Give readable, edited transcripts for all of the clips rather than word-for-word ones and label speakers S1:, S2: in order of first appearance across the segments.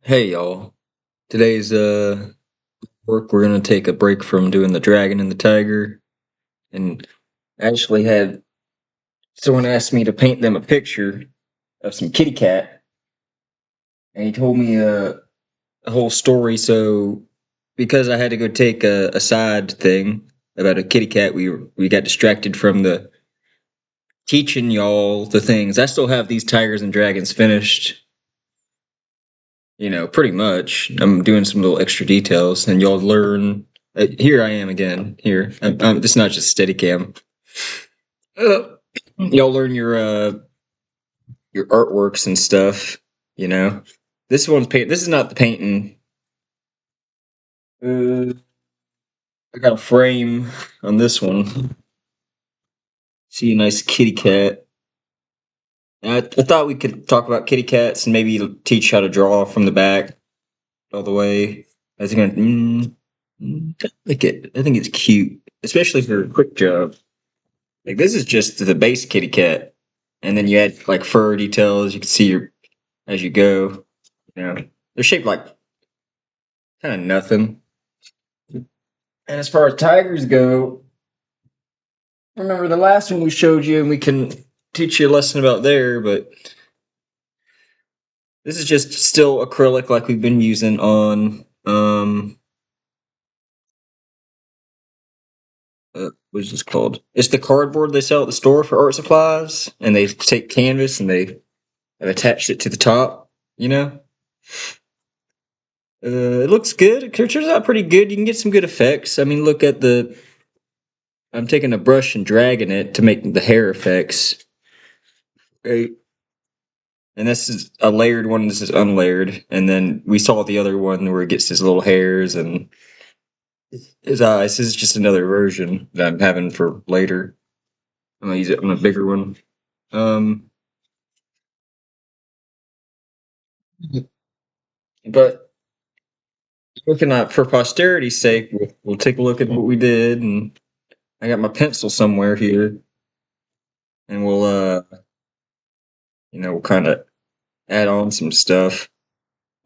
S1: Hey y'all. Today's work we're gonna take a break from doing the dragon and the tiger and actually had someone asked me to paint them a picture of some kitty cat and he told me a whole story. So because I had to go take a side thing about a kitty cat, we got distracted from the teaching y'all the things. I still have these tigers and dragons finished, pretty much. I'm doing some little extra details, and y'all learn. Here I am again. Here, this is not just Steadicam. Uh, y'all learn your artworks and stuff. You know, this one's paint. This is not the painting. Uh, I got a frame on this one. See a nice kitty cat. I thought we could talk about kitty cats and maybe teach how to draw from the back all the way. I was gonna. I like it. I think it's cute, especially for a quick job. Like this is just the base kitty cat, and then you add like fur details. You can see your as you go. They're shaped like kind of nothing. And as far as tigers go, remember the last one we showed you, and we can teach you a lesson about there. But this is just still acrylic, like we've been using on what is this called? It's the cardboard they sell at the store for art supplies, and they take canvas and they have attached it to the top. You know, it looks good. It turns out pretty good. You can get some good effects. I mean, look at the. I'm taking a brush and dragging it to make the hair effects. Right. And this is a layered one. This is unlayered. And then we saw the other one where it gets his little hairs and his eyes. This is just another version that I'm having for later. I'm gonna use it on a bigger one. Um, but looking at for posterity's sake, we'll take a look at what we did, and I got my pencil somewhere here, and we'll kind of add on some stuff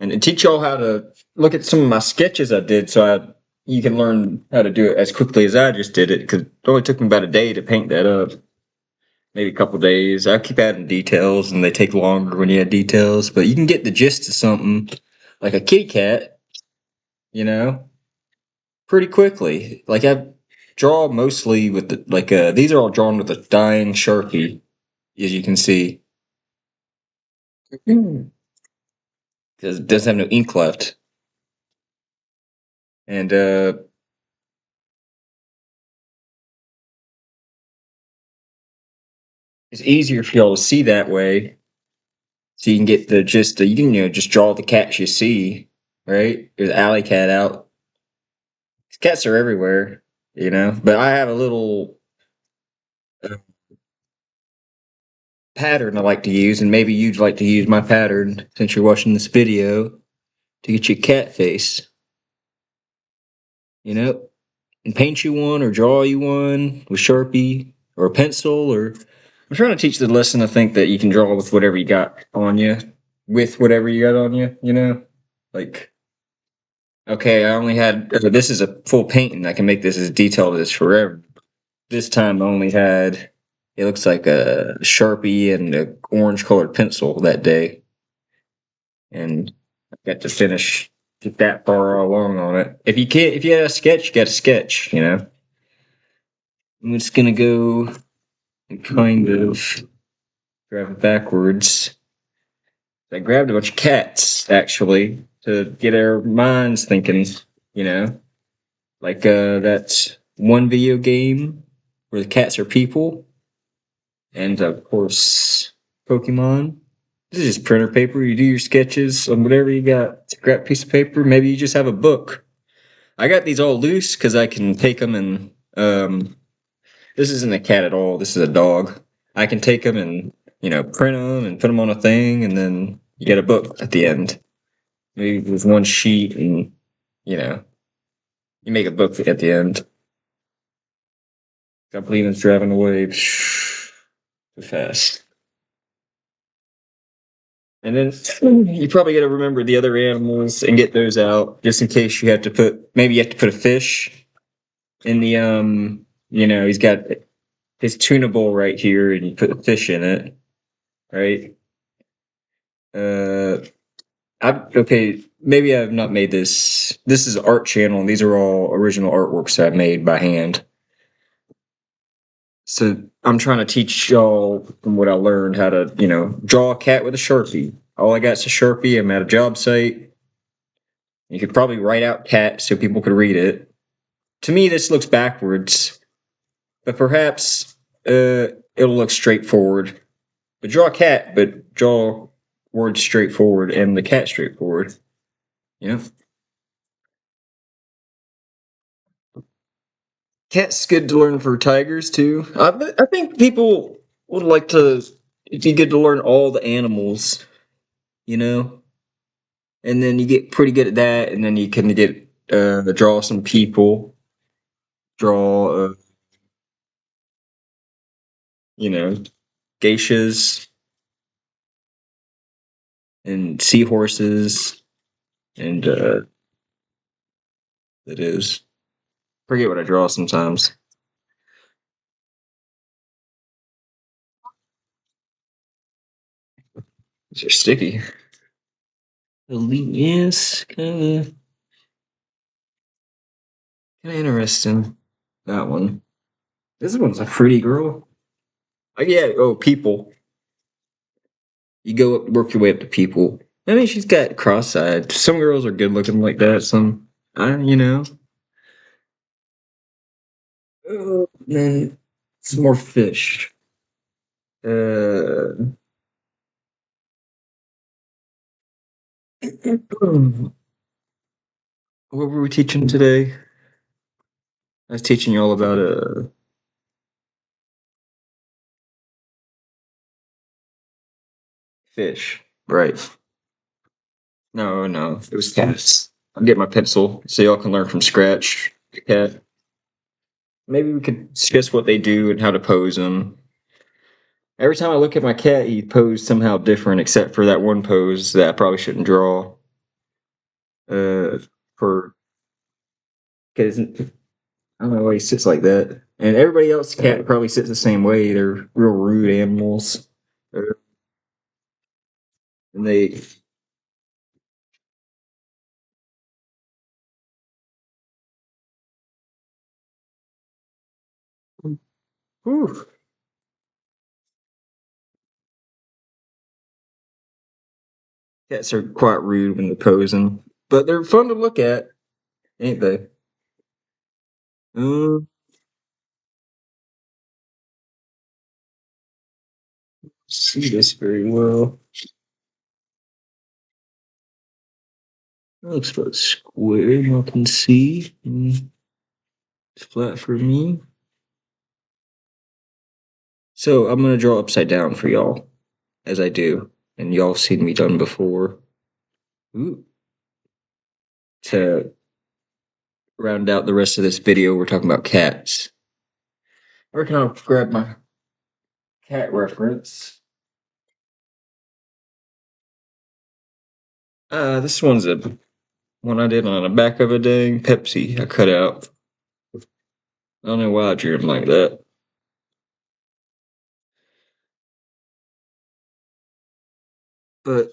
S1: and teach y'all how to look at some of my sketches I did, so you can learn how to do it as quickly as I just did it. Because it only took me about a day to paint that up, maybe a couple days. I keep adding details, and they take longer when you add details, but you can get the gist of something like a kitty cat, you know, pretty quickly. Like I draw mostly with these are all drawn with a dying Sharpie, as you can see, because it doesn't have no ink left. And it's easier for y'all to see that way, so you can get the gist. You can just draw the cats you see, right? There's alley cat out. Cats are everywhere, But I have a little uh, pattern I like to use, and maybe you'd like to use my pattern since you're watching this video to get your cat face, and paint you one or draw you one with Sharpie or a pencil. Or I'm trying to teach the lesson. I think that you can draw with whatever you got on you, with whatever you got on you. Like okay, I only had this is a full painting. I can make this as detailed as forever. This time I only had it looks like a Sharpie and a orange colored pencil that day, and I got to finish get that far along on it. If you had a sketch, you got a sketch. I'm just gonna go and kind of grab it backwards. I grabbed a bunch of cats actually to get our minds thinking. You know, like that's one video game where the cats are people, and of course Pokemon. This is just printer paper. You do your sketches on whatever you got. It's a scrap piece of paper. Maybe you just have a book. I got these all loose because I can take them and this isn't a cat at all. This is a dog. I can take them and print them and put them on a thing, and then you get a book at the end. Maybe with one sheet, and you know you make a book at the end. I believe it's driving away too fast. And then you probably got to remember the other animals and get those out just in case you have to maybe you have to put a fish in the he's got his tuna bowl right here and you put a fish in it, right? Uh okay, maybe I've not made this. This is art channel and these are all original artworks that I made by hand. So I'm trying to teach y'all from what I learned how to, draw a cat with a Sharpie. All I got is a Sharpie. I'm at a job site. You could probably write out cat so people could read it. To me, this looks backwards, but perhaps it'll look straightforward. But draw a cat, but draw words straightforward and the cat straightforward. You know, cat's good to learn for tigers too. I think people would like to. It'd be good to learn all the animals. You know, and then you get pretty good at that, and then you can get draw some people, draw you know geishas and seahorses, and it is forget what I draw sometimes. These are sticky. Yes, kind of interesting. That one. This one's a pretty girl. Oh, yeah. Oh, people. You go up, work your way up to people. I mean, she's got cross-eyed. Some girls are good looking like that. Some, you know. Then some more fish. Uh, what were we teaching today? I was teaching you all about fish. Right. No, no, it was cats. I'll get my pencil so y'all can learn from scratch. Cat. Maybe we could discuss what they do and how to pose them. Every time I look at my cat, he posed somehow different, except for that one pose that I probably shouldn't draw. For because I don't know why he sits like that. And everybody else's cat probably sits the same way. They're real rude animals. Uh, and they, whew, cats are quite rude when they're posing, but they're fun to look at, ain't they? Um, see this very well. That looks about square. You can see. It's flat for me. So I'm gonna draw upside down for y'all, as I do, and y'all seen me done before. Ooh. To round out the rest of this video, we're talking about cats. I reckon I'll grab my cat reference. This one's a one I did on the back of a dang Pepsi I cut out. I don't know why I drew him like that. But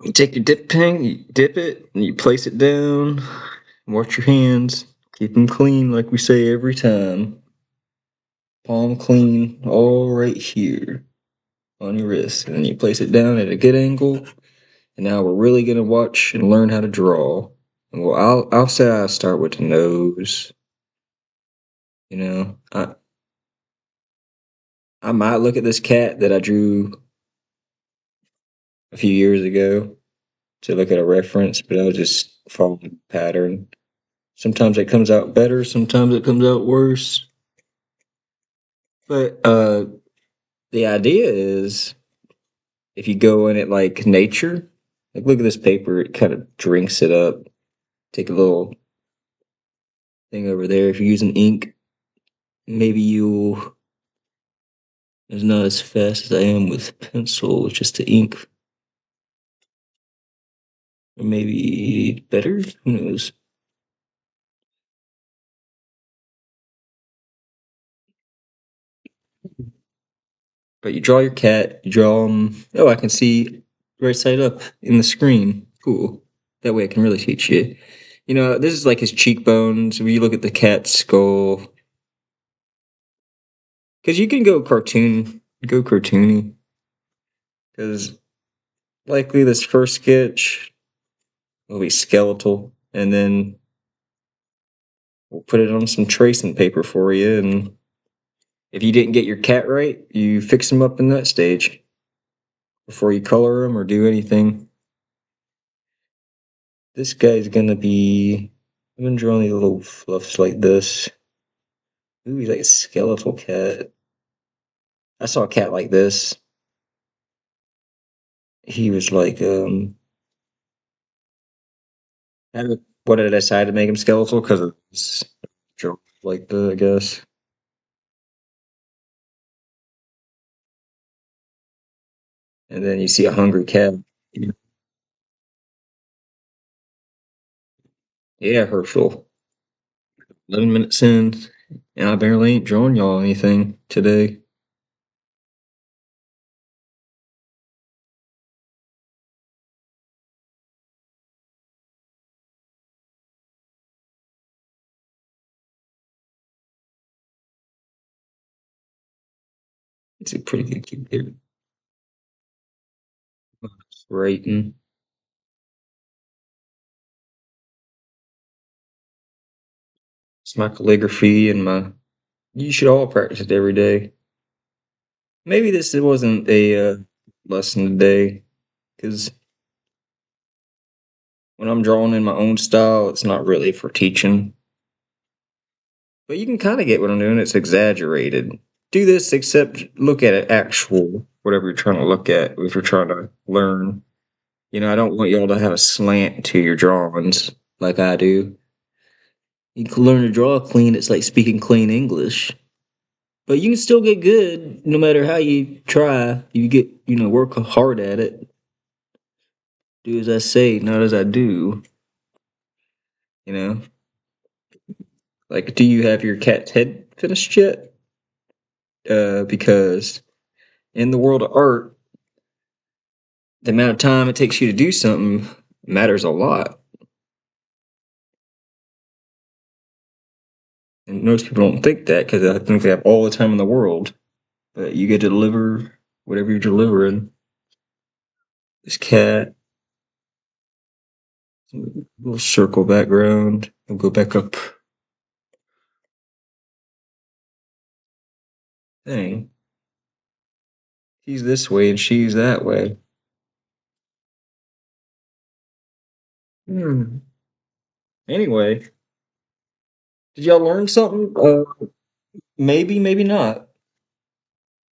S1: you take your dip tank, you dip it, and you place it down. Wash your hands. Keep them clean, like we say every time. Palm clean, all right here on your wrist. And then you place it down at a good angle. And now we're really gonna watch and learn how to draw. And well, I'll say I start with the nose. You know, I might look at this cat that I drew a few years ago to look at a reference, but I'll just follow the pattern. Sometimes it comes out better, sometimes it comes out worse. But the idea is if you go in it like nature, like look at this paper, it kind of drinks it up. Take a little thing over there. If you're using ink, maybe you it's not as fast as I am with pencil, it's just the ink Or maybe better? Who knows? But you draw your cat, you draw oh, I can see right side up in the screen. Cool. That way I can really teach you. You know, this is like his cheekbones. When you look at the cat's skull, because you can go cartoony. Because likely this first sketch will be skeletal, and then we'll put it on some tracing paper for you. And if you didn't get your cat right, you fix him up in that stage before you color him or do anything. This guy's gonna be. I've been drawing these little fluffs like this. Ooh, he's like a skeletal cat. I saw a cat like this. He was like, what did I decide to make him skeletal? Because of his joke like the, I guess. And then you see a hungry cat. Yeah, Herschel. 11 minutes in, and I barely ain't drawing y'all anything today. It's a pretty good cute there. Writing. It's my calligraphy and my. You should all practice it every day. Maybe this wasn't a lesson today, because when I'm drawing in my own style, it's not really for teaching. But you can kind of get what I'm doing. It's exaggerated. Do this, except look at it actual, whatever you're trying to look at if you're trying to learn. You know, I don't want y'all to have a slant to your drawings like I do. You can learn to draw clean. It's like speaking clean English. But you can still get good no matter how you try. You get, work hard at it. Do as I say, not as I do. You know, like, do you have your cat's head finished yet? Because in the world of art, the amount of time it takes you to do something matters a lot. And most people don't think that because I think they have all the time in the world. But you get to deliver whatever you're delivering. This cat, little circle background. We'll go back up. Dang. He's this way and she's that way. Hmm. Anyway, did y'all learn something? Maybe, maybe not.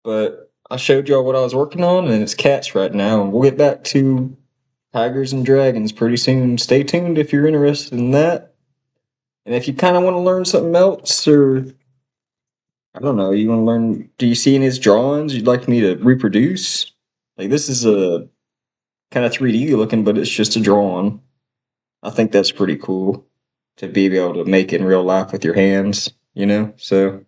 S1: But I showed y'all what I was working on, and it's cats right now. And we'll get back to tigers and dragons pretty soon. Stay tuned if you're interested in that. And if you kind of want to learn something else, or I don't know, you want to learn, do you see in his drawings you'd like me to reproduce? Like, this is a kind of 3D looking, but it's just a drawing. I think that's pretty cool to be able to make it in real life with your hands, you know? So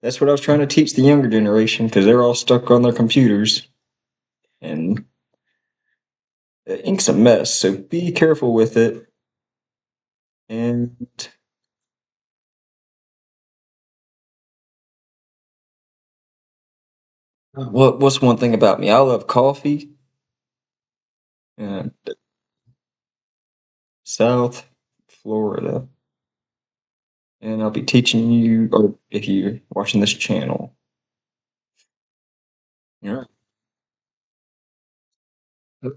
S1: that's what I was trying to teach the younger generation because they're all stuck on their computers and the ink's a mess. So be careful with it. And what's one thing about me? I love coffee and South Florida. And I'll be teaching you, or if you're watching this channel. All right.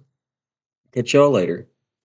S1: Catch y'all later.